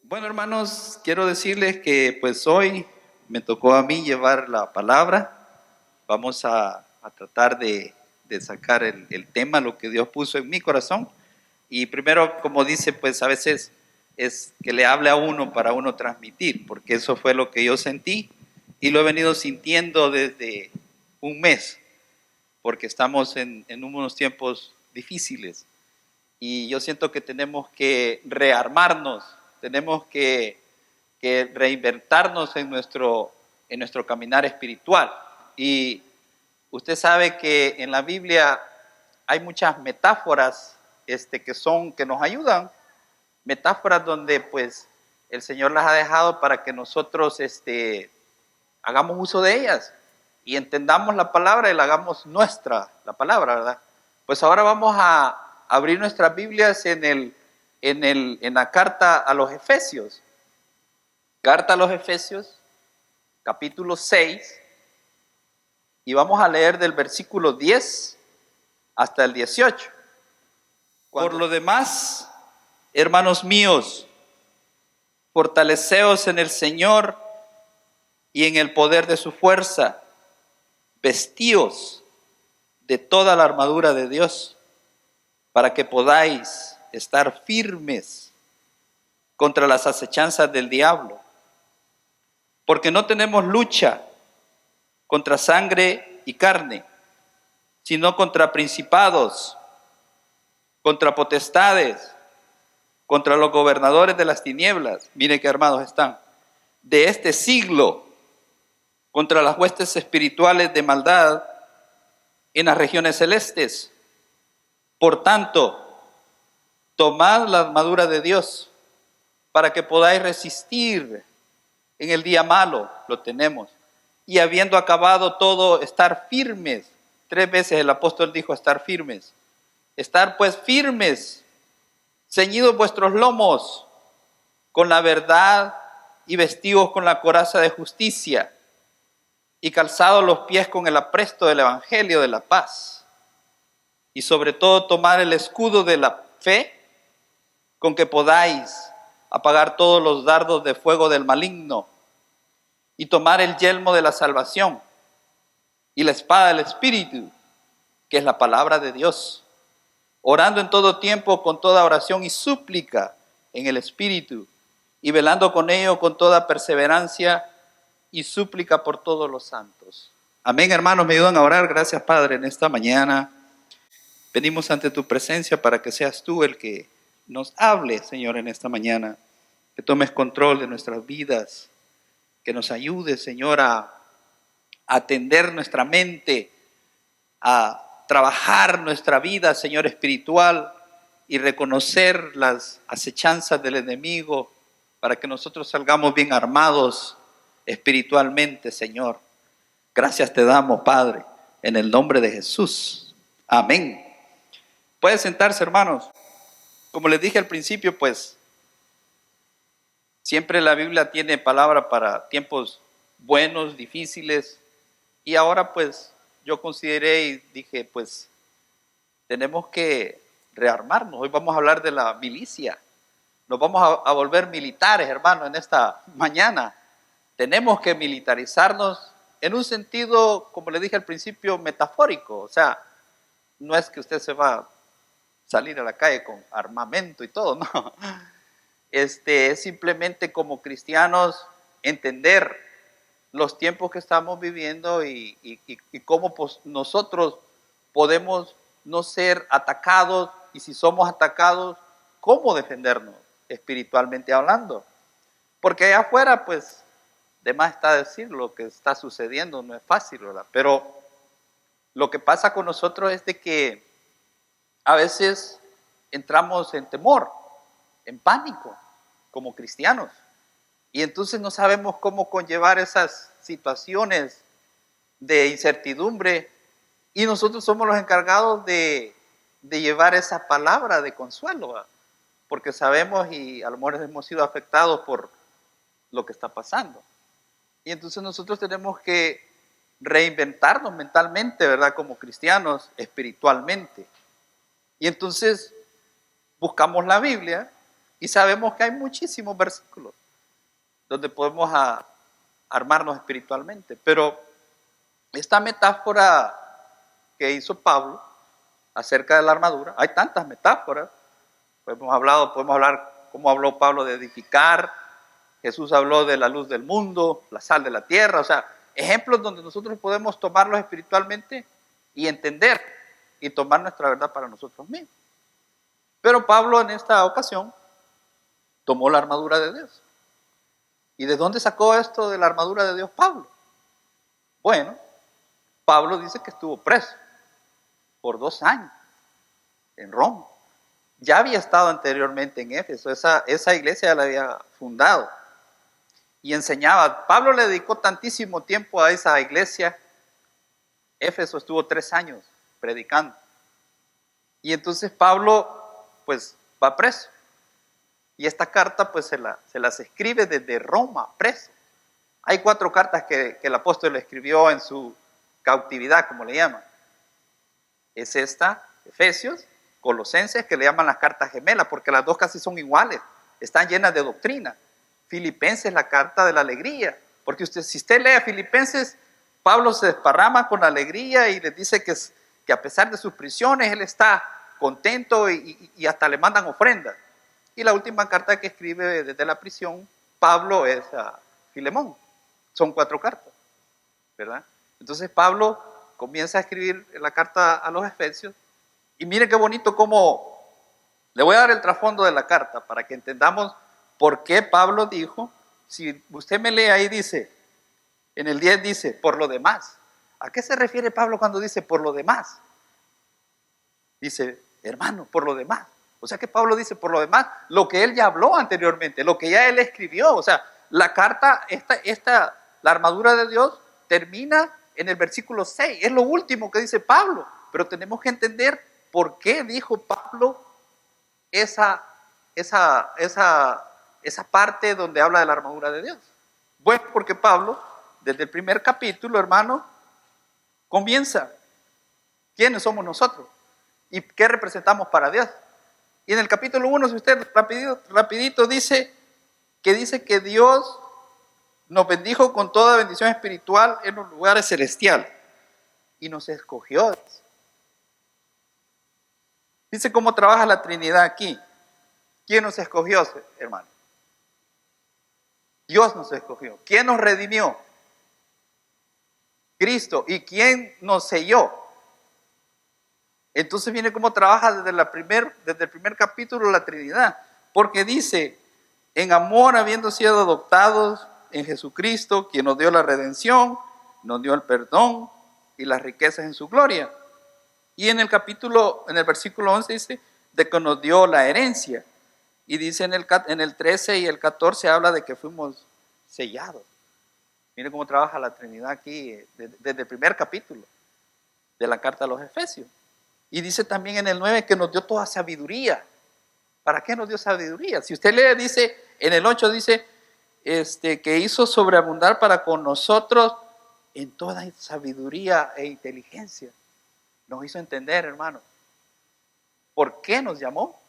Bueno, hermanos, quiero decirles que pues hoy me tocó a mí llevar la palabra. Vamos a tratar de sacar el tema, lo que Dios puso en mi corazón. Y primero, como dice, pues a veces es que le hable a uno para uno transmitir, porque eso fue lo que yo sentí y lo he venido sintiendo desde un mes, porque estamos en unos tiempos difíciles. Y yo siento que tenemos que rearmarnos, tenemos que reinventarnos en nuestro caminar espiritual. Y usted sabe que en la Biblia hay muchas metáforas que nos ayudan, metáforas donde pues el Señor las ha dejado para que nosotros hagamos uso de ellas y entendamos la palabra y la hagamos nuestra, la palabra, ¿verdad? Pues ahora vamos a abrir nuestras Biblias en la carta a los Efesios. Carta a los Efesios, capítulo 6, y vamos a leer del versículo 10 hasta el 18. Por lo demás, hermanos míos, fortaleceos en el Señor y en el poder de su fuerza, vestíos de toda la armadura de Dios, para que podáis estar firmes contra las acechanzas del diablo. Porque no tenemos lucha contra sangre y carne, sino contra principados, contra potestades, contra los gobernadores de las tinieblas, miren qué armados están, de este siglo, contra las huestes espirituales de maldad en las regiones celestes. Por tanto, tomad la armadura de Dios para que podáis resistir en el día malo, lo tenemos, y habiendo acabado todo, estar firmes. 3 veces el apóstol dijo estar firmes. Estar pues firmes, ceñidos vuestros lomos con la verdad y vestidos con la coraza de justicia y calzados los pies con el apresto del evangelio de la paz. Y sobre todo tomar el escudo de la fe con que podáis apagar todos los dardos de fuego del maligno y tomar el yelmo de la salvación y la espada del Espíritu, que es la palabra de Dios, orando en todo tiempo con toda oración y súplica en el Espíritu y velando con ello con toda perseverancia y súplica por todos los santos. Amén, hermanos, me ayudan a orar. Gracias, Padre, en esta mañana. Venimos ante tu presencia para que seas tú el que nos hable, Señor, en esta mañana. Que tomes control de nuestras vidas. Que nos ayude, Señor, a atender nuestra mente, a trabajar nuestra vida, Señor, espiritual y reconocer las acechanzas del enemigo para que nosotros salgamos bien armados espiritualmente, Señor. Gracias te damos, Padre, en el nombre de Jesús. Amén. Pueden sentarse, hermanos. Como les dije al principio, pues siempre la Biblia tiene palabra para tiempos buenos, difíciles. Y ahora pues yo consideré y dije, pues tenemos que rearmarnos. Hoy vamos a hablar de la milicia. Nos vamos a volver militares, hermanos, en esta mañana. Tenemos que militarizarnos en un sentido, como le dije al principio, metafórico. O sea, no es que usted se va a salir a la calle con armamento y todo, no. Es simplemente como cristianos entender los tiempos que estamos viviendo y cómo pues, nosotros podemos no ser atacados, y si somos atacados, cómo defendernos espiritualmente hablando. Porque allá afuera, pues, de más está decir lo que está sucediendo, no es fácil, ¿verdad? Pero lo que pasa con nosotros es de que a veces entramos en temor, en pánico, como cristianos. Y entonces no sabemos cómo conllevar esas situaciones de incertidumbre. Y nosotros somos los encargados de llevar esa palabra de consuelo, ¿verdad? Porque sabemos y a lo mejor hemos sido afectados por lo que está pasando. Y entonces nosotros tenemos que reinventarnos mentalmente, ¿verdad? Como cristianos, espiritualmente. Y entonces buscamos la Biblia Y sabemos que hay muchísimos versículos donde podemos armarnos espiritualmente. Pero esta metáfora que hizo Pablo acerca de la armadura, hay tantas metáforas. Podemos hablar cómo habló Pablo de edificar. Jesús habló de la luz del mundo, la sal de la tierra. O sea, ejemplos donde nosotros podemos tomarlos espiritualmente y entender y tomar nuestra verdad para nosotros mismos. Pero Pablo en esta ocasión tomó la armadura de Dios. ¿Y de dónde sacó esto de la armadura de Dios Pablo? Bueno, Pablo dice que estuvo preso por 2 años en Roma. Ya había estado anteriormente en Éfeso, esa iglesia ya la había fundado y enseñaba. Pablo le dedicó tantísimo tiempo a esa iglesia. Éfeso estuvo 3 años predicando. Y entonces Pablo pues va preso. Y esta carta pues se las escribe desde Roma, preso. Hay 4 cartas que el apóstol le escribió en su cautividad, como le llaman. Es esta, Efesios, Colosenses, que le llaman las cartas gemelas, porque las 2 casi son iguales, están llenas de doctrina. Filipenses, la carta de la alegría, porque si usted lee Filipenses, Pablo se desparrama con alegría y les dice que a pesar de sus prisiones, él está contento y hasta le mandan ofrendas. Y la última carta que escribe desde la prisión, Pablo, es a Filemón. Son 4 cartas, ¿verdad? Entonces Pablo comienza a escribir la carta a los Efesios. Y mire qué bonito cómo, le voy a dar el trasfondo de la carta para que entendamos por qué Pablo dijo, si usted me lee ahí dice, en el 10 dice, por lo demás. ¿A qué se refiere Pablo cuando dice por lo demás? Dice, hermano, por lo demás. O sea que Pablo dice por lo demás, lo que él ya habló anteriormente, lo que ya él escribió. O sea, la carta, la armadura de Dios termina en el versículo 6. Es lo último que dice Pablo. Pero tenemos que entender por qué dijo Pablo esa parte donde habla de la armadura de Dios. Bueno, porque Pablo, desde el primer capítulo, hermano, comienza. ¿Quiénes somos nosotros? ¿Y qué representamos para Dios? Y en el capítulo 1, si usted rapidito dice que Dios nos bendijo con toda bendición espiritual en los lugares celestiales. Y nos escogió. Dice cómo trabaja la Trinidad aquí. ¿Quién nos escogió, hermano? Dios nos escogió. ¿Quién nos redimió? Cristo. ¿Y quién nos selló? Entonces viene cómo trabaja desde el primer capítulo la Trinidad. Porque dice, en amor habiendo sido adoptados en Jesucristo, quien nos dio la redención, nos dio el perdón y las riquezas en su gloria. Y en el versículo 11 dice, de que nos dio la herencia. Y dice en el 13 y el 14 habla de que fuimos sellados. Miren cómo trabaja la Trinidad aquí desde el primer capítulo de la carta a los Efesios. Y dice también en el 9 que nos dio toda sabiduría. ¿Para qué nos dio sabiduría? Si usted lee, dice, en el 8 dice, que hizo sobreabundar para con nosotros en toda sabiduría e inteligencia. Nos hizo entender, hermano, por qué nos llamó,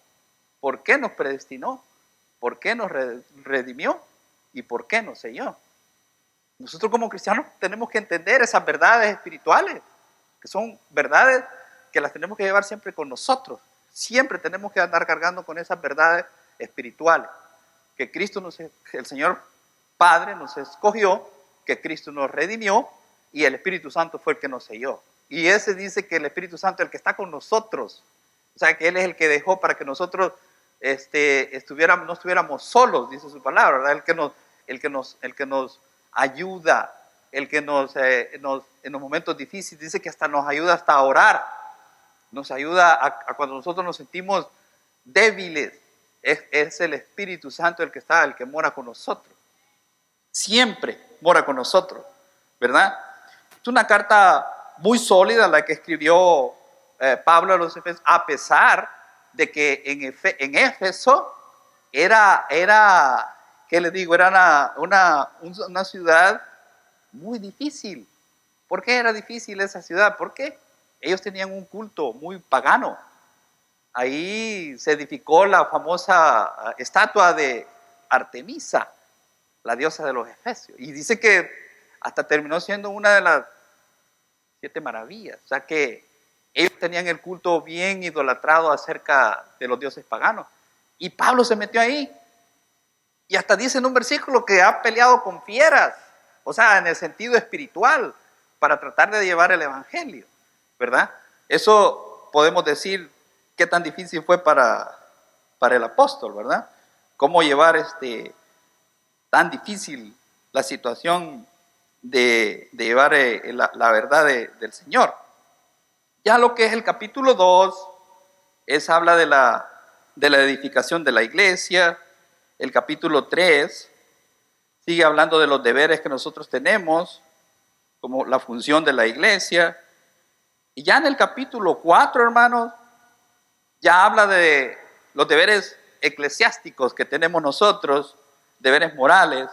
por qué nos predestinó, por qué nos redimió y por qué nos selló. Nosotros como cristianos tenemos que entender esas verdades espirituales, que son verdades que las tenemos que llevar siempre con nosotros. Siempre tenemos que andar cargando con esas verdades espirituales, que el Señor Padre nos escogió, que Cristo nos redimió y el Espíritu Santo fue el que nos selló. Y ese dice que el Espíritu Santo es el que está con nosotros. O sea, que Él es el que dejó para que nosotros no estuviéramos solos, dice su palabra, ¿verdad? El que nos ayuda, el que en los momentos difíciles, dice que hasta nos ayuda hasta a orar, nos ayuda a cuando nosotros nos sentimos débiles. Es el Espíritu Santo el que mora con nosotros. Siempre mora con nosotros, ¿verdad? Es una carta muy sólida la que escribió Pablo a los Efesios, a pesar de que en Éfeso era ¿qué les digo? Era una ciudad muy difícil. ¿Por qué era difícil esa ciudad? Porque ellos tenían un culto muy pagano. ahí se edificó la famosa estatua de Artemisa, la diosa de los Efesios. Y dice que hasta terminó siendo una de las 7 maravillas. O sea que ellos tenían el culto bien idolatrado acerca de los dioses paganos. Y Pablo se metió ahí. Y hasta dice en un versículo que ha peleado con fieras. O sea, en el sentido espiritual, para tratar de llevar el evangelio, ¿verdad? Eso podemos decir qué tan difícil fue para el apóstol, ¿verdad? Cómo llevar tan difícil la situación de llevar la verdad del Señor. Ya lo que es el capítulo 2, habla de la edificación de la iglesia. El capítulo 3 sigue hablando de los deberes que nosotros tenemos, como la función de la iglesia. Y ya en el capítulo 4, hermanos, ya habla de los deberes eclesiásticos que tenemos nosotros, deberes morales,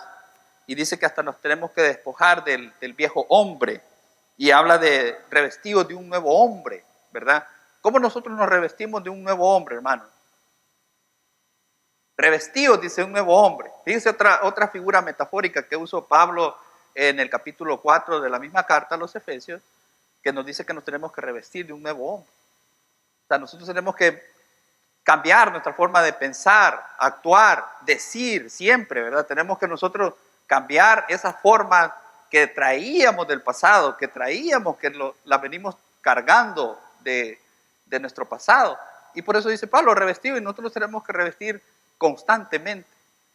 y dice que hasta nos tenemos que despojar del viejo hombre, y habla de revestidos de un nuevo hombre, ¿verdad? ¿Cómo nosotros nos revestimos de un nuevo hombre, hermanos? Revestidos, dice, un nuevo hombre. Fíjense otra figura metafórica que usó Pablo en el capítulo 4 de la misma carta a los Efesios, que nos dice que nos tenemos que revestir de un nuevo hombre. O sea, nosotros tenemos que cambiar nuestra forma de pensar, actuar, decir siempre, ¿verdad? Tenemos que nosotros cambiar esa forma que traíamos del pasado, que traíamos, que la venimos cargando de nuestro pasado. Y por eso dice Pablo, revestido, y nosotros tenemos que revestir constantemente.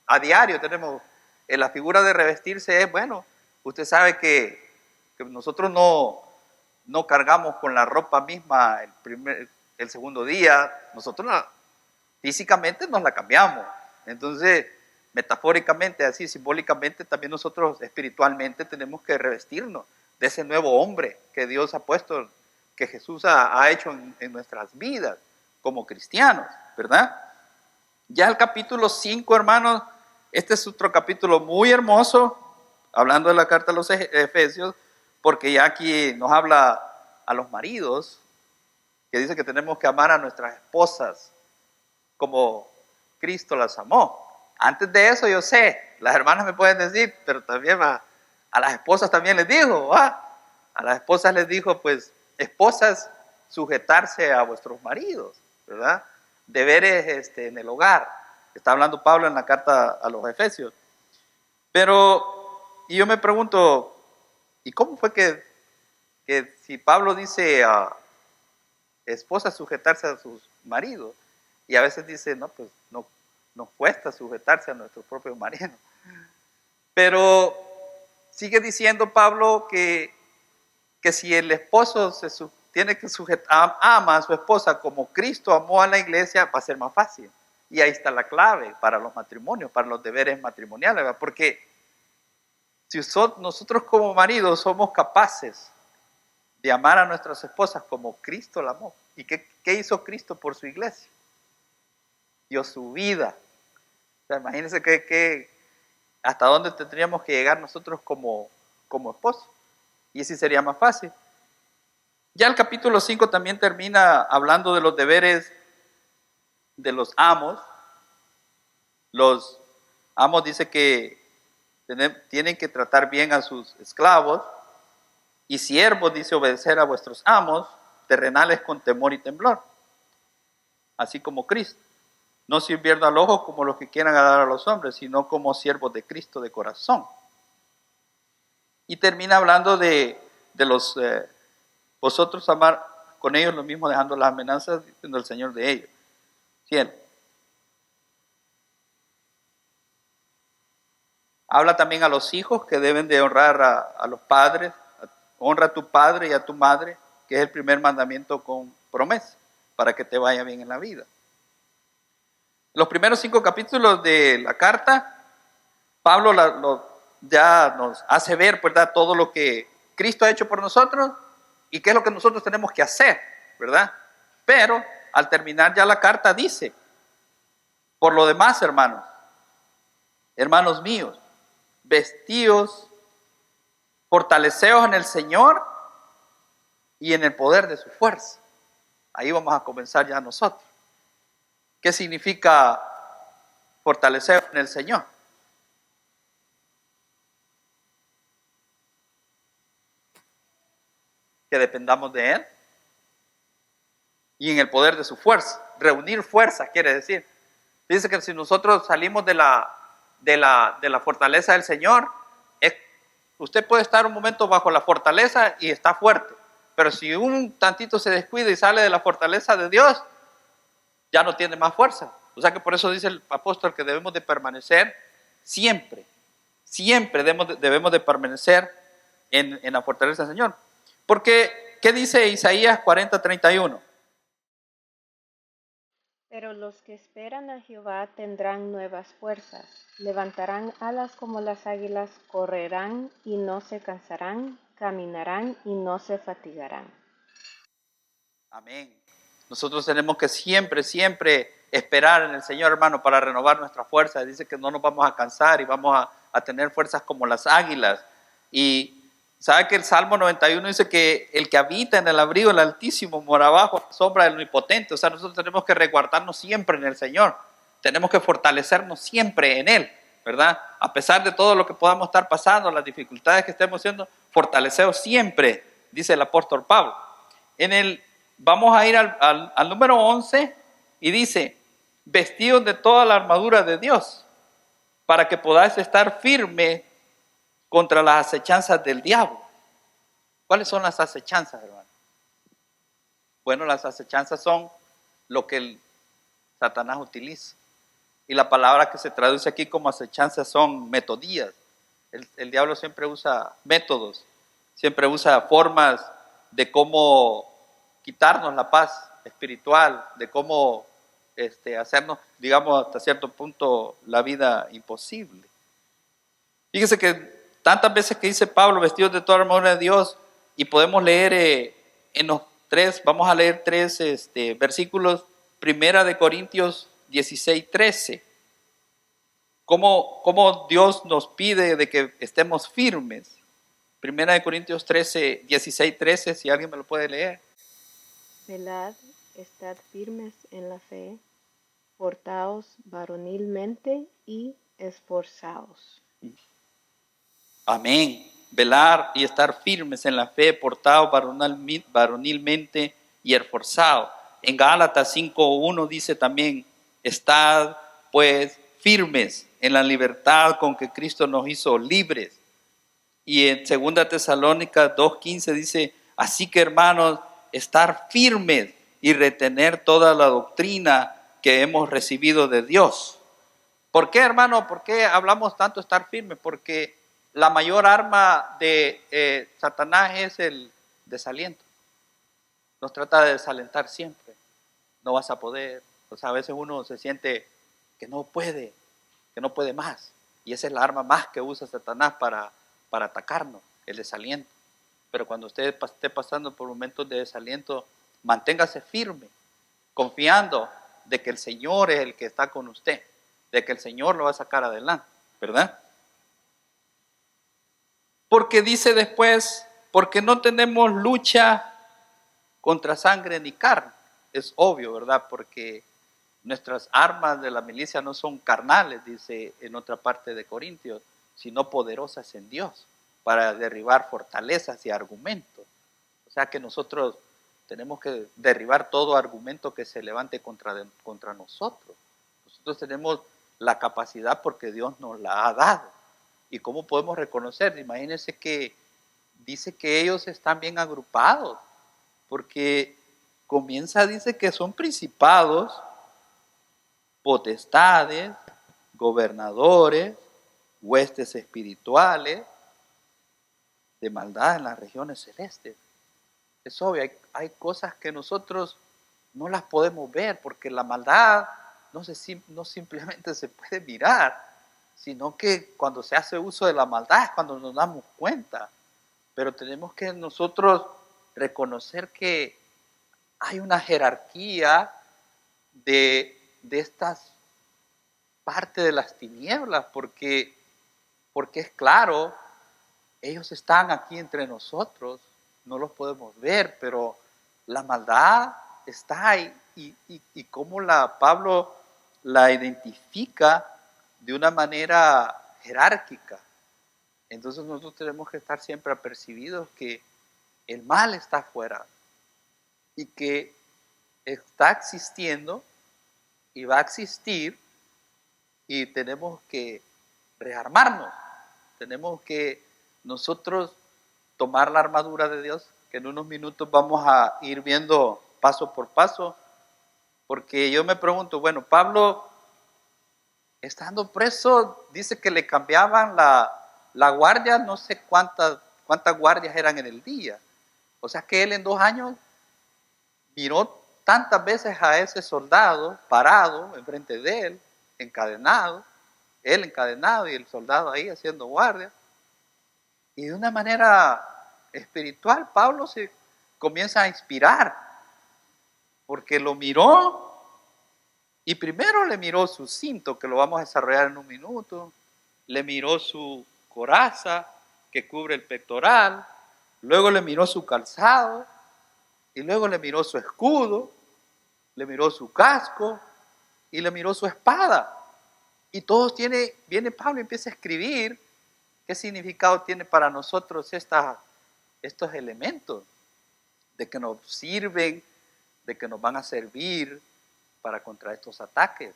A diario tenemos, la figura de revestirse es, bueno, usted sabe que nosotros no cargamos con la ropa misma el segundo día, nosotros físicamente nos la cambiamos. Entonces, metafóricamente, así simbólicamente, también nosotros espiritualmente tenemos que revestirnos de ese nuevo hombre que Dios ha puesto, que Jesús ha hecho en nuestras vidas como cristianos, ¿verdad? Ya el capítulo 5, hermanos, este es otro capítulo muy hermoso, hablando de la carta a los Efesios, porque ya aquí nos habla a los maridos, que dice que tenemos que amar a nuestras esposas como Cristo las amó. Antes de eso yo sé, las hermanas me pueden decir, pero también a las esposas también les dijo, a las esposas les dijo, pues, esposas, sujetarse a vuestros maridos, ¿verdad? Deberes en el hogar. Está hablando Pablo en la carta a los Efesios. Pero, y yo me pregunto, ¿y cómo fue que si Pablo dice a esposas sujetarse a sus maridos, y a veces dice, no, pues no, nos cuesta sujetarse a nuestro propio marido? Pero sigue diciendo Pablo que si el esposo tiene que ama a su esposa como Cristo amó a la iglesia, va a ser más fácil. Y ahí está la clave para los matrimonios, para los deberes matrimoniales, ¿verdad? Porque si nosotros como maridos somos capaces de amar a nuestras esposas como Cristo la amó. ¿Y qué hizo Cristo por su iglesia? Dio su vida. O sea, imagínense hasta dónde tendríamos que llegar nosotros como esposos. Y así sería más fácil. Ya el capítulo 5 también termina hablando de los deberes de los amos. Los amos dice que tienen que tratar bien a sus esclavos, y siervos dice obedecer a vuestros amos terrenales con temor y temblor, así como Cristo, no sirviendo al ojo como los que quieran agradar a los hombres, sino como siervos de Cristo de corazón. Y termina hablando de los vosotros amar con ellos lo mismo, dejando las amenazas, diciendo el Señor de ellos. Cielo. Habla también a los hijos que deben de honrar a los padres. Honra a tu padre y a tu madre, que es el primer mandamiento con promesa, para que te vaya bien en la vida. Los primeros 5 capítulos de la carta, Pablo ya nos hace ver, ¿verdad?, todo lo que Cristo ha hecho por nosotros y qué es lo que nosotros tenemos que hacer, ¿verdad? Pero al terminar ya la carta dice, por lo demás, hermanos míos, vestíos, fortaleceos en el Señor y en el poder de su fuerza. Ahí vamos a comenzar ya nosotros. ¿Qué significa fortalecer en el Señor? Que dependamos de Él y en el poder de su fuerza. Reunir fuerza quiere decir. Dice que si nosotros salimos de la fortaleza del Señor, usted puede estar un momento bajo la fortaleza y está fuerte, pero si un tantito se descuida y sale de la fortaleza de Dios, ya no tiene más fuerza. O sea que por eso dice el apóstol que debemos de permanecer siempre, siempre debemos de permanecer en la fortaleza del Señor. Porque, ¿qué dice Isaías 40:31? Pero los que esperan a Jehová tendrán nuevas fuerzas, levantarán alas como las águilas, correrán y no se cansarán, caminarán y no se fatigarán. Amén. Nosotros tenemos que siempre, siempre esperar en el Señor, hermano, para renovar nuestra fuerza. Dice que no nos vamos a cansar y vamos a tener fuerzas como las águilas. Y sabe que el Salmo 91 dice que el que habita en el abrigo del Altísimo mora bajo la sombra del Omnipotente. O sea, nosotros tenemos que resguardarnos siempre en el Señor. Tenemos que fortalecernos siempre en Él, ¿verdad? A pesar de todo lo que podamos estar pasando, las dificultades que estemos haciendo, fortaleceos siempre, dice el apóstol Pablo. Vamos a ir al número 11 y dice, vestidos de toda la armadura de Dios, para que podáis estar firme contra las acechanzas del diablo. ¿Cuáles son las acechanzas, hermano? Bueno, las acechanzas son lo que el Satanás utiliza. Y la palabra que se traduce aquí como acechanzas son metodías. El diablo siempre usa métodos, siempre usa formas de cómo quitarnos la paz espiritual, de cómo hacernos, digamos, hasta cierto punto la vida imposible. Fíjese que tantas veces que dice Pablo, vestidos de toda la armadura de Dios, y podemos leer en los tres, vamos a leer tres versículos, Primera de Corintios 16:13. ¿Cómo Dios nos pide de que estemos firmes? Primera de Corintios 16:13, si alguien me lo puede leer. Velad, estad firmes en la fe, portaos varonilmente y esforzaos. Amén. Velar y estar firmes en la fe, portados varonilmente y esforzados. En Gálatas 5:1 dice también, estad pues firmes en la libertad con que Cristo nos hizo libres. Y en 2 Tesalónicas 2:15 dice, así que hermanos, estar firmes y retener toda la doctrina que hemos recibido de Dios. ¿Por qué, hermano? ¿Por qué hablamos tanto de estar firmes? Porque la mayor arma de Satanás es el desaliento. Nos trata de desalentar siempre. No vas a poder. O sea, a veces uno se siente que no puede más. Y esa es la arma más que usa Satanás para atacarnos, el desaliento. Pero cuando usted esté pasando por momentos de desaliento, manténgase firme, confiando de que el Señor es el que está con usted, de que el Señor lo va a sacar adelante, ¿verdad? Porque dice después, porque no tenemos lucha contra sangre ni carne. Es obvio, ¿verdad? Porque nuestras armas de la milicia no son carnales, dice en otra parte de Corintios, sino poderosas en Dios para derribar fortalezas y argumentos. O sea que nosotros tenemos que derribar todo argumento que se levante contra nosotros. Nosotros tenemos la capacidad porque Dios nos la ha dado. ¿Y cómo podemos reconocer? Imagínense que dice que ellos están bien agrupados, porque dice que son principados, potestades, gobernadores, huestes espirituales de maldad en las regiones celestes. Es obvio, hay cosas que nosotros no las podemos ver porque la maldad no simplemente se puede mirar, sino que cuando se hace uso de la maldad es cuando nos damos cuenta. Pero tenemos que nosotros reconocer que hay una jerarquía de estas partes de las tinieblas, porque es claro, ellos están aquí entre nosotros, no los podemos ver, pero la maldad está ahí y cómo Pablo la identifica de una manera jerárquica. Entonces nosotros tenemos que estar siempre apercibidos que el mal está afuera y que está existiendo y va a existir, y tenemos que rearmarnos. Tenemos que nosotros tomar la armadura de Dios, que en unos minutos vamos a ir viendo paso por paso, porque yo me pregunto, bueno, Pablo, estando preso, dice que le cambiaban la guardia, no sé cuántas guardias eran en el día. O sea que él en 2 años miró tantas veces a ese soldado parado enfrente de él, encadenado, él encadenado y el soldado ahí haciendo guardia. Y de una manera espiritual, Pablo se comienza a inspirar, porque lo miró y primero le miró su cinto, que lo vamos a desarrollar en un minuto, le miró su coraza que cubre el pectoral, luego le miró su calzado, y luego le miró su escudo, le miró su casco y le miró su espada. Y todos viene Pablo y empieza a escribir qué significado tiene para nosotros estos elementos, de que nos sirven, de que nos van a servir para contra estos ataques.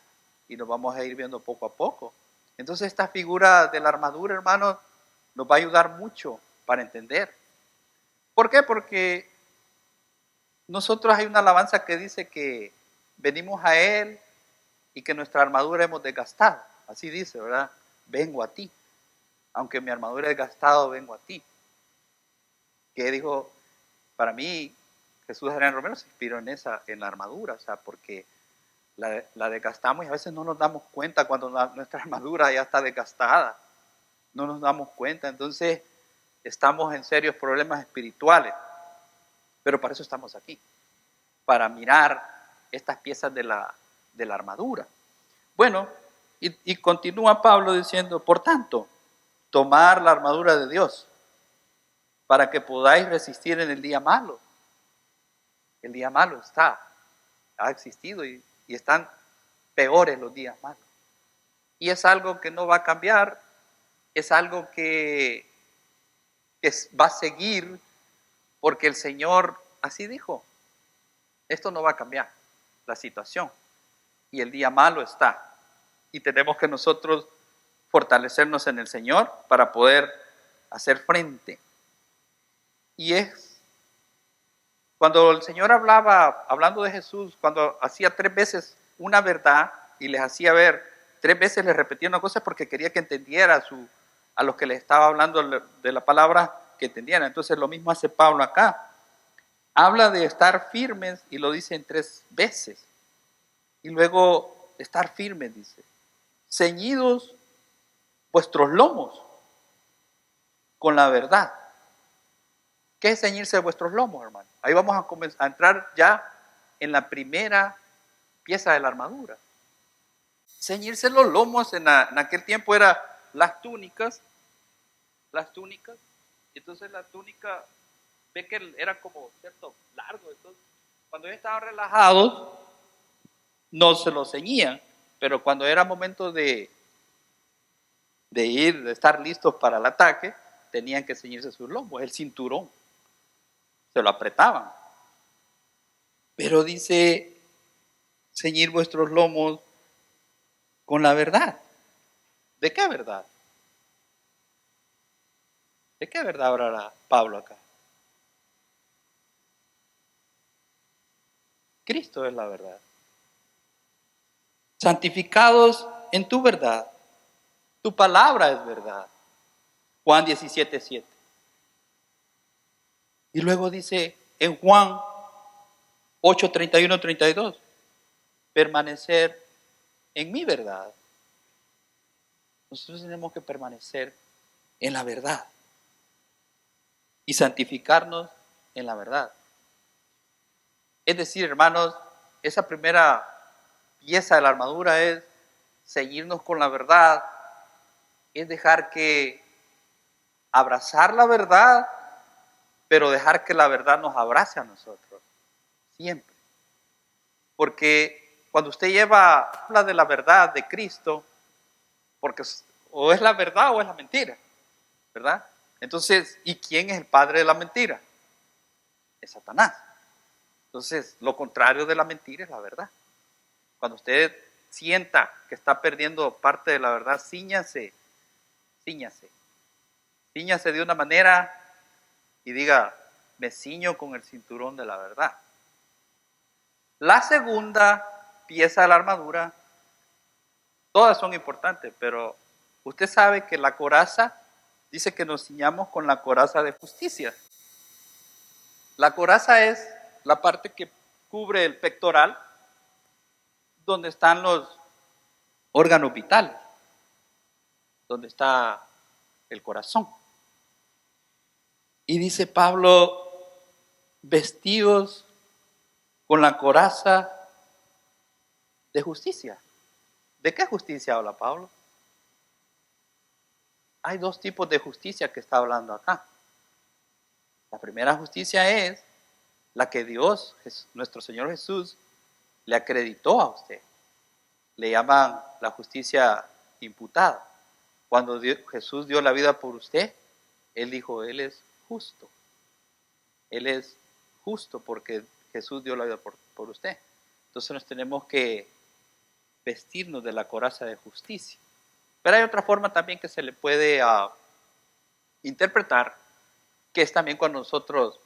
Y nos vamos a ir viendo poco a poco. Entonces esta figura de la armadura, hermanos, nos va a ayudar mucho para entender. ¿Por qué? Porque nosotros hay una alabanza que dice que venimos a Él y que nuestra armadura hemos desgastado. Así dice, ¿verdad? Vengo a ti. Aunque mi armadura es desgastado, vengo a ti. Que dijo, para mí, Jesús Adrián Romero se inspiró en la armadura, o sea, porque la desgastamos y a veces no nos damos cuenta cuando nuestra armadura ya está desgastada. No nos damos cuenta, entonces estamos en serios problemas espirituales. Pero para eso estamos aquí, para mirar estas piezas de la armadura. Bueno, y continúa Pablo diciendo, por tanto, tomar la armadura de Dios para que podáis resistir en el día malo. El día malo ha existido y están peores los días malos. Y es algo que no va a cambiar, es algo que va a seguir, porque el Señor así dijo, esto no va a cambiar, la situación. Y el día malo está. Y tenemos que nosotros fortalecernos en el Señor para poder hacer frente. Y es cuando el Señor hablando de Jesús, cuando hacía 3 veces una verdad y les hacía ver, 3 veces les repetía una cosa porque quería que entendiera a los que les estaba hablando de la palabra, que entendieran. Entonces lo mismo hace Pablo acá. Habla de estar firmes y lo dice en 3 veces. Y luego estar firmes, dice. Ceñidos vuestros lomos con la verdad. ¿Qué es ceñirse vuestros lomos, hermano? Ahí vamos a entrar ya en la primera pieza de la armadura. Ceñirse los lomos en aquel tiempo eran las túnicas. Entonces la túnica, ve que era como, ¿cierto?, largo. Entonces, cuando ellos estaban relajados, no se lo ceñían. Pero cuando era momento de estar listos para el ataque, tenían que ceñirse sus lomos, el cinturón. Se lo apretaban. Pero dice, ceñir vuestros lomos con la verdad. ¿De qué verdad? ¿De qué verdad hablará Pablo acá? Cristo es la verdad. Santificados en tu verdad. Tu palabra es verdad. Juan 17:7. Y luego dice en Juan 8:31-32, permanecer en mi verdad. Nosotros tenemos que permanecer en la verdad y santificarnos en la verdad. Es decir, hermanos, esa primera pieza de la armadura es ceñirnos con la verdad, es dejar que abrazar la verdad, pero dejar que la verdad nos abrace a nosotros, siempre. Porque cuando usted habla de la verdad de Cristo, porque o es la verdad o es la mentira, ¿verdad? Entonces, ¿y quién es el padre de la mentira? Es Satanás. Entonces, lo contrario de la mentira es la verdad. Cuando usted sienta que está perdiendo parte de la verdad, cíñase de una manera y diga, me ciño con el cinturón de la verdad. La segunda pieza de la armadura, todas son importantes, pero usted sabe que la coraza dice que nos ciñamos con la coraza de justicia. La coraza es la parte que cubre el pectoral, donde están los órganos vitales, donde está el corazón. Y dice Pablo, vestidos con la coraza de justicia. ¿De qué justicia habla Pablo? Hay dos tipos de justicia que está hablando acá. La primera justicia es la que Dios, nuestro Señor Jesús, le acreditó a usted. Le llaman la justicia imputada. Cuando Jesús dio la vida por usted, Él dijo, Él es justo. Él es justo porque Jesús dio la vida por usted. Entonces nos tenemos que vestirnos de la coraza de justicia. Pero hay otra forma también que se le puede interpretar, que es también cuando nosotros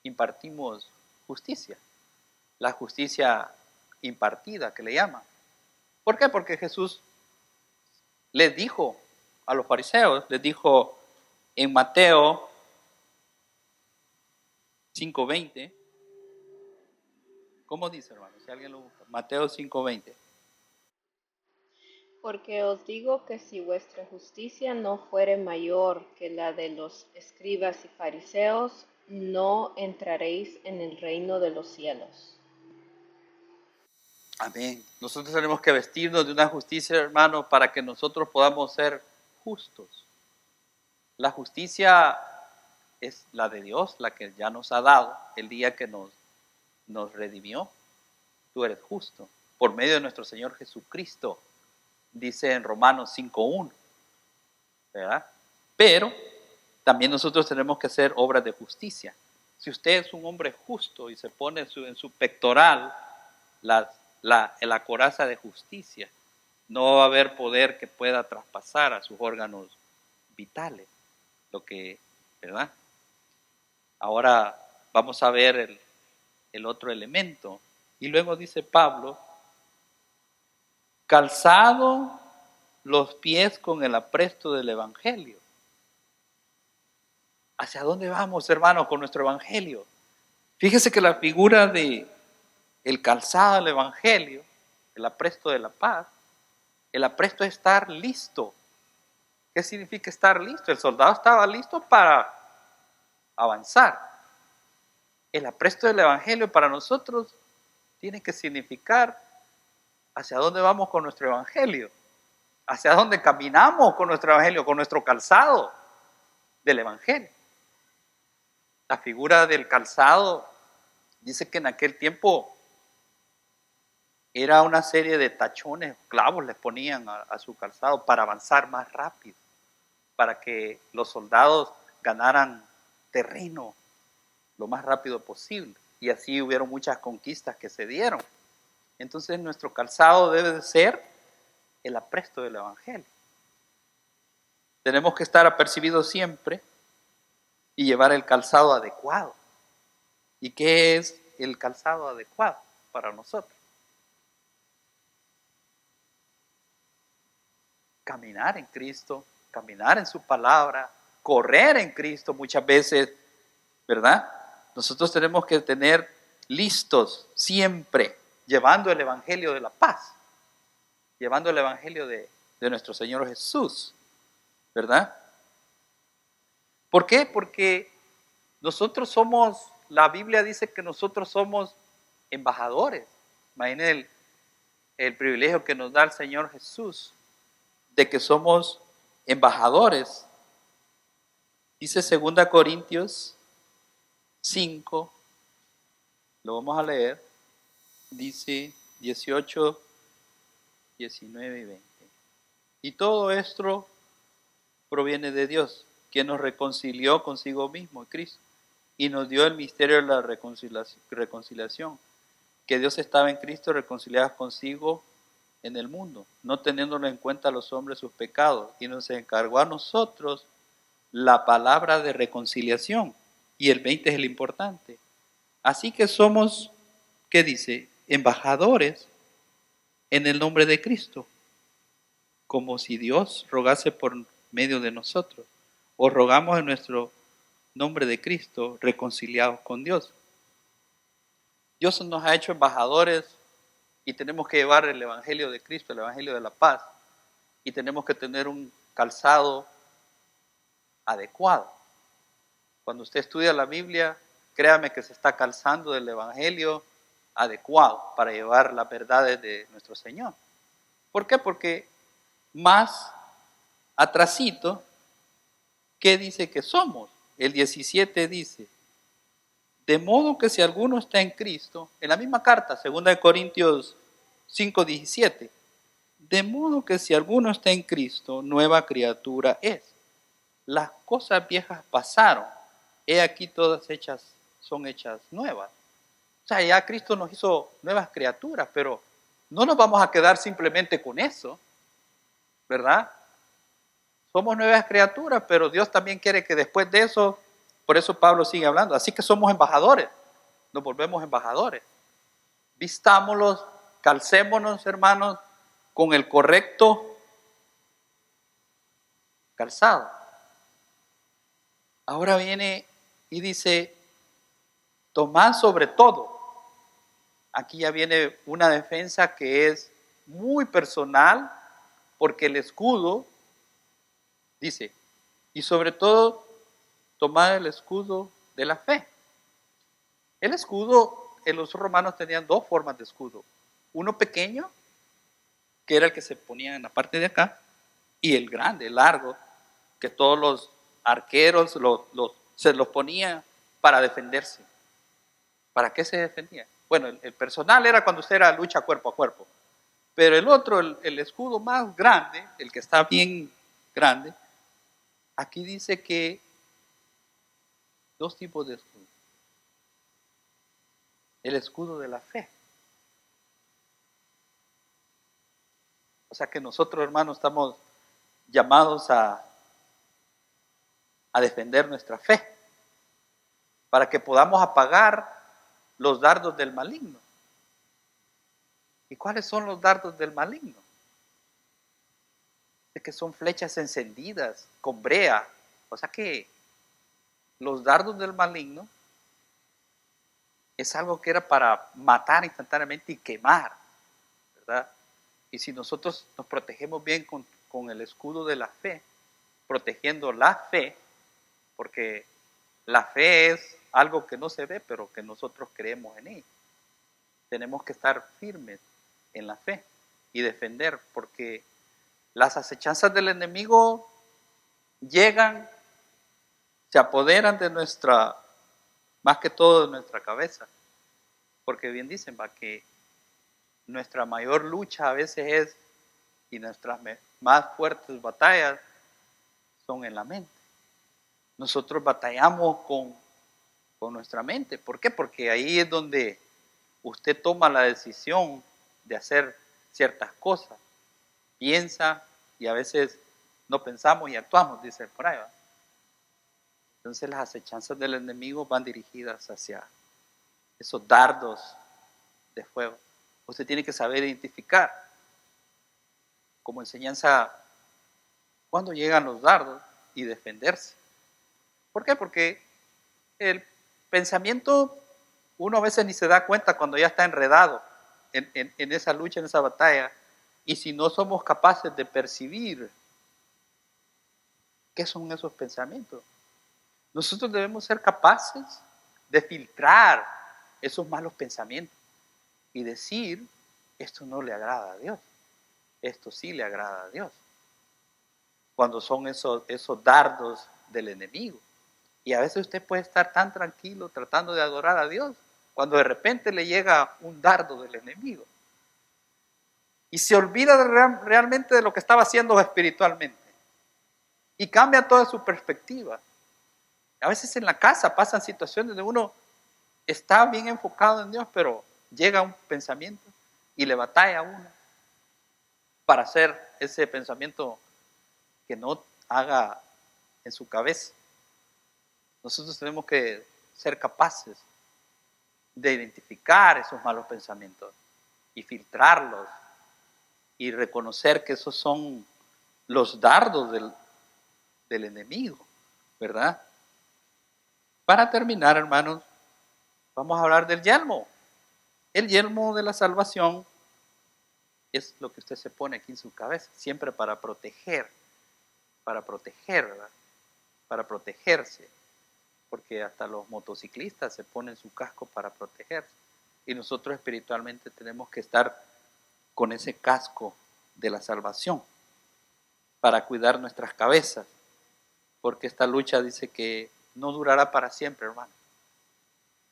impartimos justicia. La justicia impartida que le llaman. ¿Por qué? Porque Jesús les dijo a los fariseos, les dijo en Mateo 5:20, ¿cómo dice, hermano? Si alguien lo busca, Mateo 5:20. Porque os digo que si vuestra justicia no fuere mayor que la de los escribas y fariseos, no entraréis en el reino de los cielos. Amén. Nosotros tenemos que vestirnos de una justicia, hermano, para que nosotros podamos ser justos. La justicia es la de Dios, la que ya nos ha dado el día que nos redimió. Tú eres justo por medio de nuestro Señor Jesucristo, dice en Romanos 5:1, ¿verdad? Pero también nosotros tenemos que hacer obras de justicia. Si usted es un hombre justo y se pone en su pectoral la coraza de justicia, no va a haber poder que pueda traspasar a sus órganos vitales, ¿verdad? Ahora vamos a ver el otro elemento. Y luego dice Pablo, calzado los pies con el apresto del evangelio. ¿Hacia dónde vamos, hermanos, con nuestro evangelio? Fíjese que la figura de el calzado del evangelio, el apresto de la paz, el apresto es estar listo. ¿Qué significa estar listo? El soldado estaba listo para avanzar. El apresto del evangelio para nosotros tiene que significar hacia dónde vamos con nuestro evangelio, hacia dónde caminamos con nuestro evangelio, con nuestro calzado del evangelio. La figura del calzado dice que en aquel tiempo era una serie de tachones, clavos les ponían a su calzado para avanzar más rápido, para que los soldados ganaran terreno lo más rápido posible. Y así hubieron muchas conquistas que se dieron. Entonces nuestro calzado debe de ser el apresto del evangelio. Tenemos que estar apercibidos siempre y llevar el calzado adecuado. ¿Y qué es el calzado adecuado para nosotros? Caminar en Cristo, caminar en su palabra, correr en Cristo muchas veces, ¿verdad? Nosotros tenemos que tener listos siempre, llevando el evangelio de la paz, llevando el evangelio de nuestro Señor Jesús, ¿verdad? ¿Por qué? Porque nosotros somos, la Biblia dice que nosotros somos embajadores. Imaginen el privilegio que nos da el Señor Jesús, de que somos embajadores. Dice 2 Corintios 5, lo vamos a leer. dice 18, 19 y 20. Y todo esto proviene de Dios, quien nos reconcilió consigo mismo, Cristo, y nos dio el misterio de la reconciliación, que Dios estaba en Cristo reconciliados consigo en el mundo, no teniéndolo en cuenta a los hombres sus pecados, y nos encargó a nosotros la palabra de reconciliación. Y el 20 es el importante. Así que somos, ¿qué dice? Embajadores en el nombre de Cristo, como si Dios rogase por medio de nosotros. Os rogamos en nuestro nombre de Cristo, reconciliados con Dios. Dios nos ha hecho embajadores y tenemos que llevar el Evangelio de Cristo, el Evangelio de la paz, y tenemos que tener un calzado adecuado. Cuando usted estudia la Biblia, créame que se está calzando del Evangelio adecuado para llevar las verdades de nuestro Señor. ¿Por qué? Porque más atrasito, ¿qué dice que somos? El 17 dice, de modo que si alguno está en Cristo, en la misma carta, 2 Corintios 5:17, de modo que si alguno está en Cristo, nueva criatura es. Las cosas viejas pasaron, he aquí todas son hechas nuevas. O sea, ya Cristo nos hizo nuevas criaturas, pero no nos vamos a quedar simplemente con eso, ¿verdad? Somos nuevas criaturas, pero Dios también quiere que después de eso, por eso Pablo sigue hablando, así que somos embajadores, nos volvemos embajadores. Vistámoslos, calcémonos, hermanos, con el correcto calzado. Ahora viene y dice, tomad sobre todo. Aquí ya viene una defensa que es muy personal, porque el escudo, dice, y sobre todo, tomad el escudo de la fe. El escudo, los romanos tenían dos formas de escudo. Uno pequeño, que era el que se ponía en la parte de acá, y el grande, el largo, que todos los arqueros se los ponían para defenderse. ¿Para qué se defendía? Bueno, el personal era cuando usted era lucha cuerpo a cuerpo. Pero el otro, el escudo más grande, el que está bien grande, aquí dice que dos tipos de escudo. El escudo de la fe. O sea que nosotros, hermanos, estamos llamados a defender nuestra fe, para que podamos apagar los dardos del maligno. ¿Y cuáles son los dardos del maligno? Es que son flechas encendidas con brea. O sea que los dardos del maligno es algo que era para matar instantáneamente y quemar, ¿verdad? Y si nosotros nos protegemos bien con el escudo de la fe, protegiendo la fe, porque la fe es algo que no se ve, pero que nosotros creemos en ella. Tenemos que estar firmes en la fe y defender, porque las acechanzas del enemigo llegan, se apoderan de nuestra, más que todo de nuestra cabeza, porque bien dicen, va, que nuestra mayor lucha a veces es, y nuestras más fuertes batallas son en la mente. Nosotros batallamos con nuestra mente. ¿Por qué? Porque ahí es donde usted toma la decisión de hacer ciertas cosas. Piensa y a veces no pensamos y actuamos, dice por ahí, ¿va? Entonces las acechanzas del enemigo van dirigidas hacia esos dardos de fuego. Usted tiene que saber identificar, como enseñanza, cuando llegan los dardos y defenderse. ¿Por qué? Porque el pensamiento, uno a veces ni se da cuenta cuando ya está enredado en esa lucha, en esa batalla, y si no somos capaces de percibir qué son esos pensamientos. Nosotros debemos ser capaces de filtrar esos malos pensamientos y decir, esto no le agrada a Dios, esto sí le agrada a Dios. Cuando son esos dardos del enemigo. Y a veces usted puede estar tan tranquilo tratando de adorar a Dios, cuando de repente le llega un dardo del enemigo y se olvida realmente de lo que estaba haciendo espiritualmente y cambia toda su perspectiva. A veces en la casa pasan situaciones donde uno está bien enfocado en Dios, pero llega un pensamiento y le batalla a uno para hacer ese pensamiento que no haga en su cabeza. Nosotros tenemos que ser capaces de identificar esos malos pensamientos y filtrarlos y reconocer que esos son los dardos del enemigo, ¿verdad? Para terminar, hermanos, vamos a hablar del yelmo. El yelmo de la salvación es lo que usted se pone aquí en su cabeza, siempre para proteger, ¿verdad? Para protegerse, porque hasta los motociclistas se ponen su casco para protegerse. Y nosotros espiritualmente tenemos que estar con ese casco de la salvación para cuidar nuestras cabezas, porque esta lucha dice que no durará para siempre, hermano.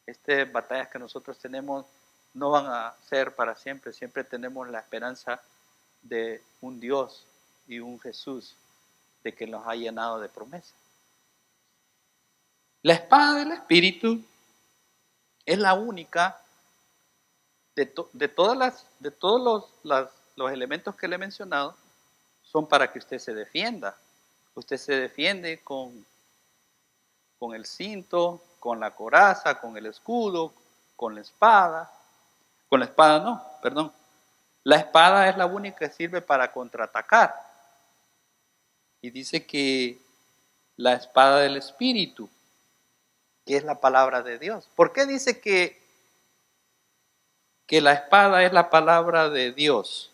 Estas batallas que nosotros tenemos no van a ser para siempre. Siempre tenemos la esperanza de un Dios y un Jesús de que nos ha llenado de promesas. La espada del Espíritu es la única de todos los elementos que le he mencionado, son para que usted se defienda. Usted se defiende con el cinto, con la coraza, con el escudo, con la espada. Con la espada no, perdón. La espada es la única que sirve para contraatacar. Y dice que la espada del Espíritu, que es la palabra de Dios. ¿Por qué dice que la espada es la palabra de Dios?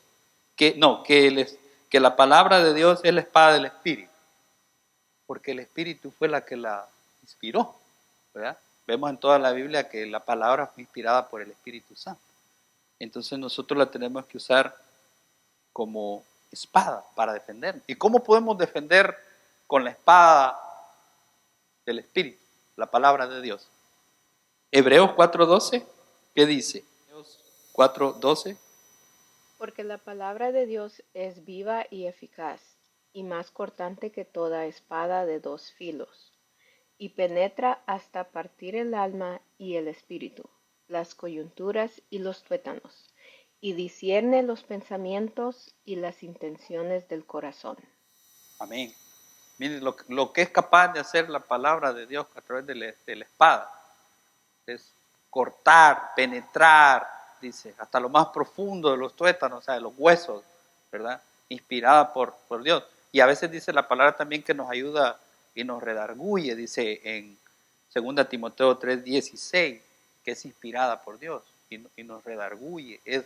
Que la palabra de Dios es la espada del Espíritu. Porque el Espíritu fue la que la inspiró, ¿verdad? Vemos en toda la Biblia que la palabra fue inspirada por el Espíritu Santo. Entonces nosotros la tenemos que usar como espada para defender. ¿Y cómo podemos defender con la espada del Espíritu, la palabra de Dios? Hebreos 4:12, ¿qué dice? Hebreos 4:12. Porque la palabra de Dios es viva y eficaz, y más cortante que toda espada de dos filos, y penetra hasta partir el alma y el espíritu, las coyunturas y los tuétanos, y discierne los pensamientos y las intenciones del corazón. Amén. Miren lo que es capaz de hacer la palabra de Dios a través de la espada. Es cortar, penetrar, dice, hasta lo más profundo de los tuétanos, o sea, de los huesos, ¿verdad? Inspirada por Dios. Y a veces dice la palabra también que nos ayuda y nos redarguye, dice en 2 Timoteo 3:16, que es inspirada por Dios y nos redarguye. Es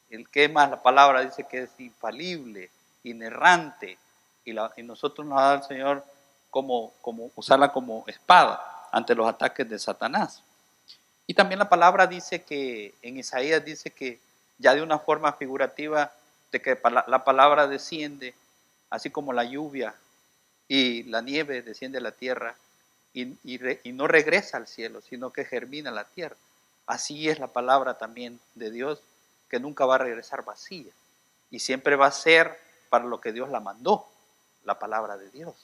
el que más la palabra dice que es infalible, inerrante, y nosotros nos da el Señor como usarla como espada ante los ataques de Satanás. Y también la palabra dice que, en Isaías dice que ya de una forma figurativa, de que la palabra desciende, así como la lluvia y la nieve desciende a la tierra y no regresa al cielo, sino que germina la tierra. Así es la palabra también de Dios, que nunca va a regresar vacía y siempre va a ser para lo que Dios la mandó, la palabra de Dios.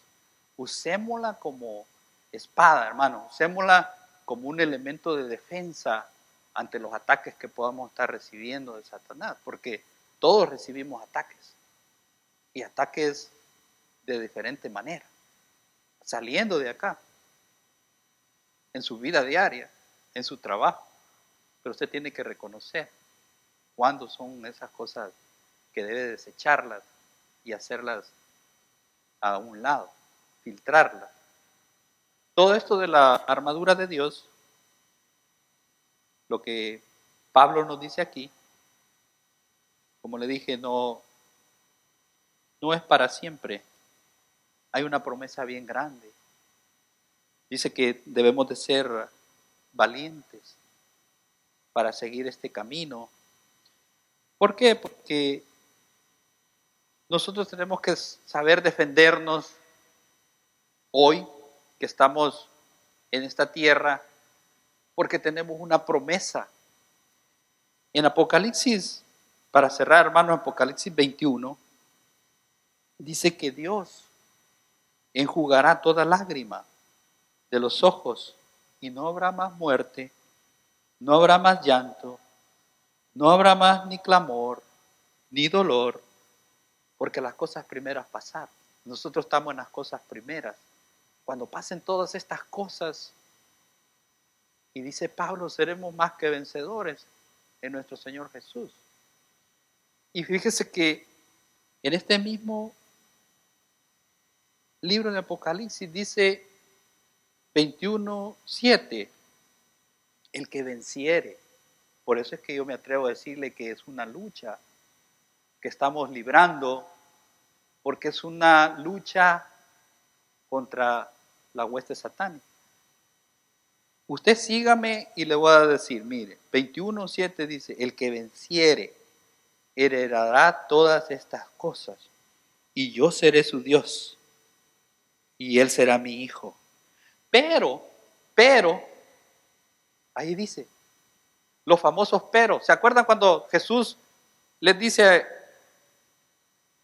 Usémosla como espada, hermano, usémosla como un elemento de defensa ante los ataques que podamos estar recibiendo de Satanás, porque todos recibimos ataques, y ataques de diferente manera, saliendo de acá, en su vida diaria, en su trabajo, pero usted tiene que reconocer cuándo son esas cosas que debe desecharlas y hacerlas a un lado, filtrarlas. Todo esto de la armadura de Dios, lo que Pablo nos dice aquí, como le dije, no es para siempre. Hay una promesa bien grande. Dice que debemos de ser valientes para seguir este camino. ¿Por qué? Porque nosotros tenemos que saber defendernos hoy, que estamos en esta tierra, porque tenemos una promesa. En Apocalipsis, para cerrar, hermanos, Apocalipsis 21, dice que Dios enjugará toda lágrima de los ojos y no habrá más muerte, no habrá más llanto, no habrá más ni clamor, ni dolor, porque las cosas primeras pasaron. Nosotros estamos en las cosas primeras. Cuando pasen todas estas cosas, y dice Pablo, seremos más que vencedores en nuestro Señor Jesús. Y fíjese que en este mismo libro de Apocalipsis dice 21:7, el que venciere. Por eso es que yo me atrevo a decirle que es una lucha que estamos librando, porque es una lucha contra la hueste satánica. Usted sígame y le voy a decir, mire, 21:7 dice, el que venciere heredará todas estas cosas, y yo seré su Dios, y él será mi hijo. Pero, ahí dice, los famosos pero. ¿Se acuerdan cuando Jesús les dice,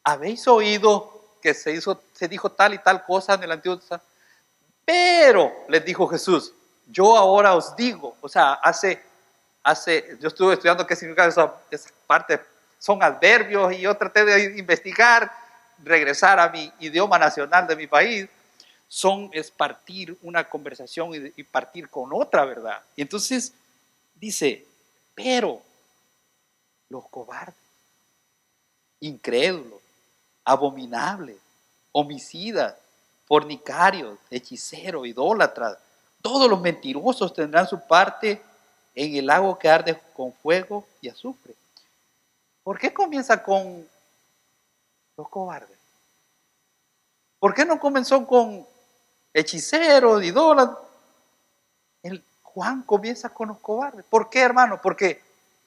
habéis oído que se dijo tal y tal cosa en el Antiguo Testamento? Pero, les dijo Jesús, yo ahora os digo, o sea, yo estuve estudiando qué significa esa parte, son adverbios, y yo traté de investigar, regresar a mi idioma nacional de mi país. Es partir una conversación y partir con otra verdad. Y entonces dice, pero los cobardes, incrédulos, abominables, homicidas, fornicarios, hechiceros, idólatras, todos los mentirosos tendrán su parte en el lago que arde con fuego y azufre. ¿Por qué comienza con los cobardes? ¿Por qué no comenzó con hechiceros, idólatras? Juan comienza con los cobardes. ¿Por qué, hermano? Porque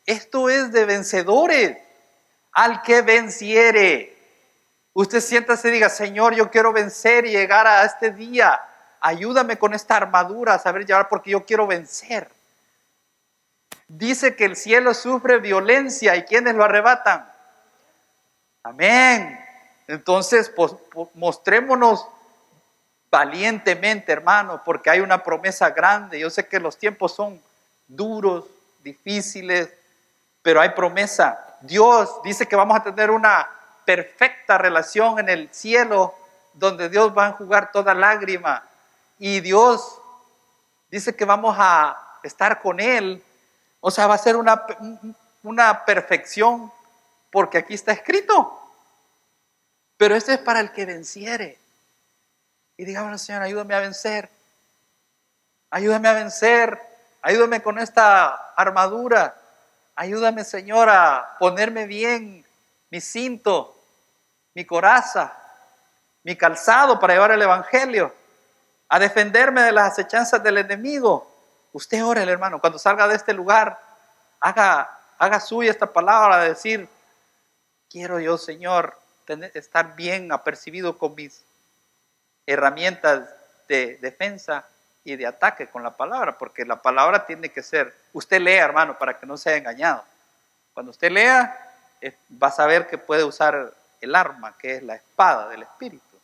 esto es de vencedores. Al que venciere. Usted siéntase y diga, Señor, yo quiero vencer y llegar a este día. Ayúdame con esta armadura a saber llevar, porque yo quiero vencer. Dice que el cielo sufre violencia, y ¿quiénes lo arrebatan? Amén. Entonces, mostrémonos valientemente, hermano, porque hay una promesa grande. Yo sé que los tiempos son duros, difíciles, pero hay promesa. Dios dice que vamos a tener una perfecta relación en el cielo, donde Dios va a enjugar toda lágrima, y Dios dice que vamos a estar con Él. O sea, va a ser una perfección, porque aquí está escrito. Pero esto es para el que venciere. Y digamos, Señor, ayúdame a vencer. Ayúdame a vencer. Ayúdame con esta armadura. Ayúdame, Señor, a ponerme bien mi cinto, mi coraza, mi calzado para llevar el evangelio, a defenderme de las acechanzas del enemigo. Usted ore, hermano, cuando salga de este lugar, haga suya esta palabra, de decir, quiero yo, Señor, estar bien apercibido con mis herramientas de defensa y de ataque con la palabra, porque la palabra tiene que ser, usted lea, hermano, para que no sea engañado. Cuando usted lea, va a saber que puede usar el arma, que es la espada del Espíritu.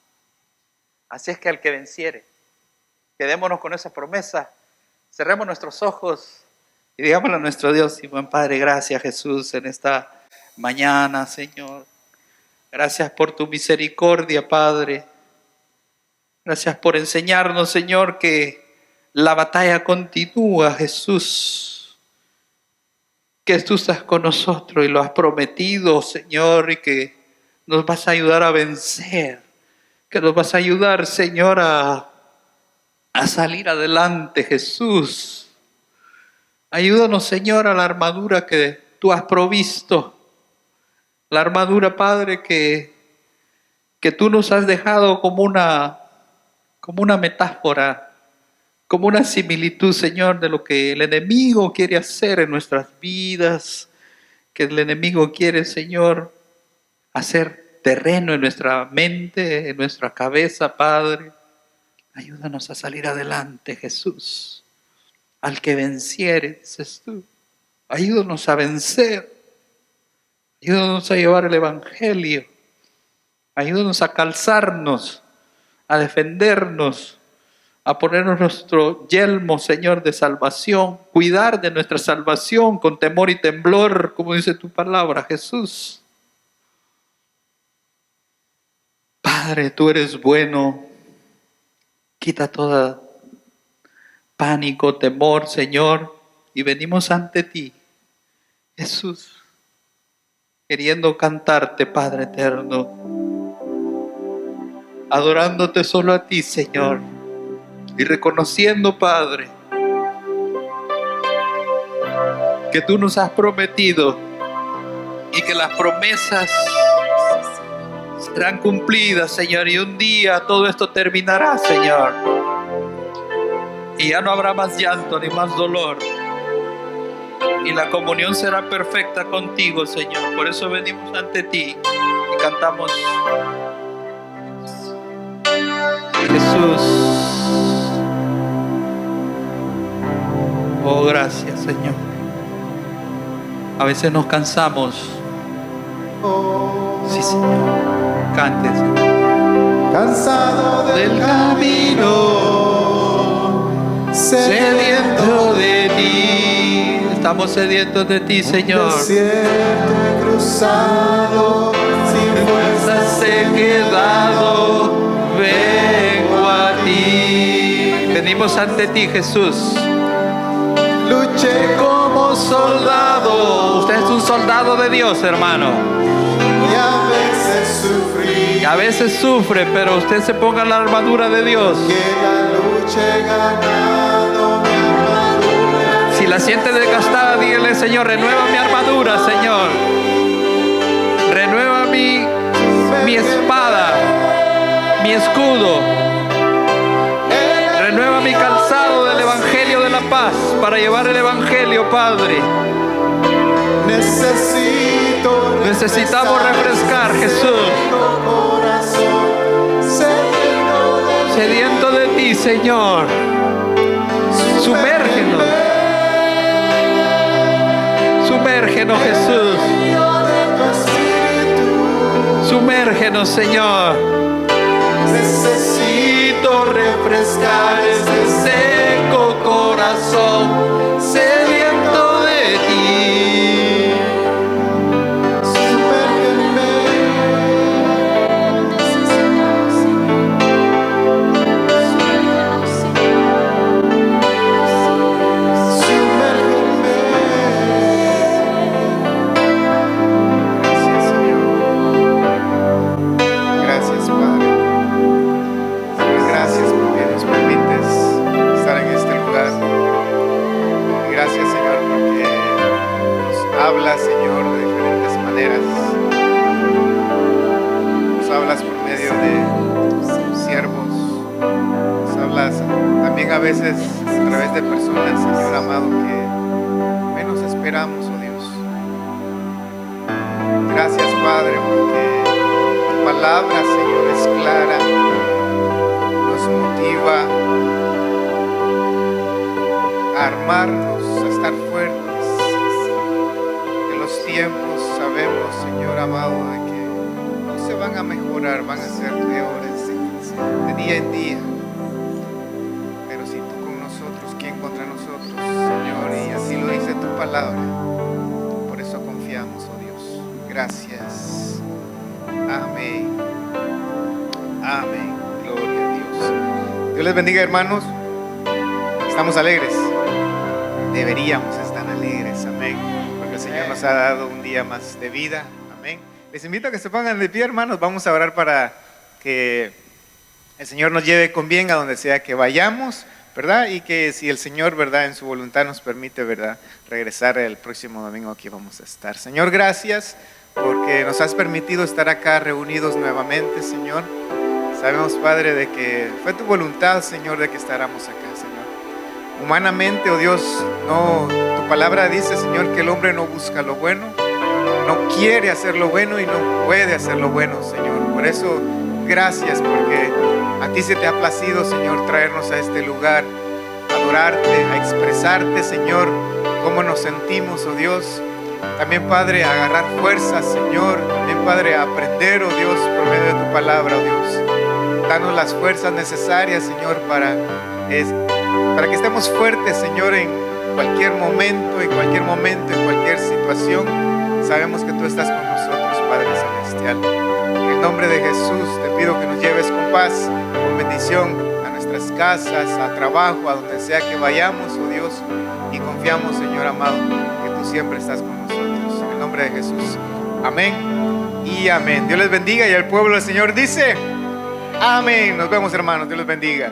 Así es que al que venciere, quedémonos con esa promesa, cerremos nuestros ojos y digámosle a nuestro Dios y buen Padre, gracias, Jesús, en esta mañana, Señor. Gracias por tu misericordia, Padre. Gracias por enseñarnos, Señor, que la batalla continúa, Jesús. Que tú estás con nosotros y lo has prometido, Señor, y que nos vas a ayudar a vencer. Que nos vas a ayudar, Señor, a salir adelante, Jesús. Ayúdanos, Señor, a la armadura que tú has provisto. La armadura, Padre, que tú nos has dejado como una metáfora, como una similitud, Señor, de lo que el enemigo quiere hacer en nuestras vidas, que el enemigo quiere, Señor, hacer terreno en nuestra mente, en nuestra cabeza, Padre. Ayúdanos a salir adelante, Jesús. al que venciere, dices tú. Ayúdanos a vencer. Ayúdanos a llevar el Evangelio. Ayúdanos a calzarnos, a defendernos, a ponernos nuestro yelmo, Señor, de salvación, cuidar de nuestra salvación con temor y temblor, como dice tu palabra, Jesús. Padre, tú eres bueno. Quita toda pánico, temor, Señor, y venimos ante ti, Jesús, queriendo cantarte, Padre eterno, adorándote solo a ti, Señor, y reconociendo, Padre, que tú nos has prometido y que las promesas serán cumplidas, Señor, y un día todo esto terminará, Señor, y ya no habrá más llanto ni más dolor, y la comunión será perfecta contigo, Señor. Por eso venimos ante ti y cantamos: Jesús. Oh, gracias, Señor. A veces nos cansamos. Sí, Señor. Cante, Señor. Cansado del camino, Sediento de ti. Estamos sedientos de ti, Señor. desierto he cruzado, sin fuerzas He quedado, vengo a ti. Venimos ante ti, Jesús. luché Como soldado. Usted es un soldado de Dios, hermano. y a veces sufrí. Y a veces sufre, pero usted se ponga la armadura de Dios. Que la lucha he ganado, mi armadura. Si la siente desgastada, dígale: Señor, renueva mi armadura, Señor. Renueva mi espada, mi escudo. Renueva mi calzado del Evangelio de la paz para llevar el Evangelio, Padre. Necesitamos refrescar, Jesús. Corazón, Sediento de ti, Señor. Sumérgenos. Sumérgenos, Jesús. Sumérgenos, Señor. Necesito refrescar ese seco corazón sediento de ti. Hablas, Señor, de diferentes maneras. Nos hablas por medio de siervos. Nos hablas también a veces a través de personas, Señor amado, que menos esperamos, oh Dios. Gracias, Padre, porque tu palabra, Señor, es clara. Nos motiva a armarnos, a estar fuertes. Tiempos sabemos, Señor amado, de que no se van a mejorar, van a ser peores de día en día. Pero si tú con nosotros, ¿quién contra nosotros, Señor? Y así lo dice tu palabra. Por eso confiamos, oh Dios. Gracias. Amén. Amén. Gloria a Dios. Dios les bendiga, hermanos. Estamos alegres. Deberíamos estar alegres. Amén. El Señor nos ha dado un día más de vida. Amén. Les invito a que se pongan de pie, hermanos. Vamos a orar para que el Señor nos lleve con bien a donde sea que vayamos, ¿verdad? Y que si el Señor, ¿verdad?, en su voluntad nos permite, ¿verdad?, regresar el próximo domingo, aquí vamos a estar. Señor, gracias porque nos has permitido estar acá reunidos nuevamente, Señor. Sabemos, Padre, de que fue tu voluntad, Señor, de que estaramos acá, Señor. Humanamente, oh Dios, no, tu palabra dice, Señor, que el hombre no busca lo bueno, no quiere hacer lo bueno y no puede hacer lo bueno, Señor. Por eso, gracias, porque a ti se te ha placido, Señor, traernos a este lugar, a adorarte, a expresarte, Señor, cómo nos sentimos, oh Dios. También, Padre, a agarrar fuerzas, Señor. También, Padre, a aprender, oh Dios, por medio de tu palabra, oh Dios. Danos las fuerzas necesarias, Señor, para que estemos fuertes, Señor, en cualquier momento, en cualquier situación. Sabemos que tú estás con nosotros, Padre Celestial. En el nombre de Jesús te pido que nos lleves con paz, con bendición a nuestras casas, a trabajo, a donde sea que vayamos, oh Dios. Y confiamos, Señor amado, que tú siempre estás con nosotros. En el nombre de Jesús. Amén y amén. Dios les bendiga, y el pueblo del Señor dice amén. Nos vemos, hermanos. Dios les bendiga.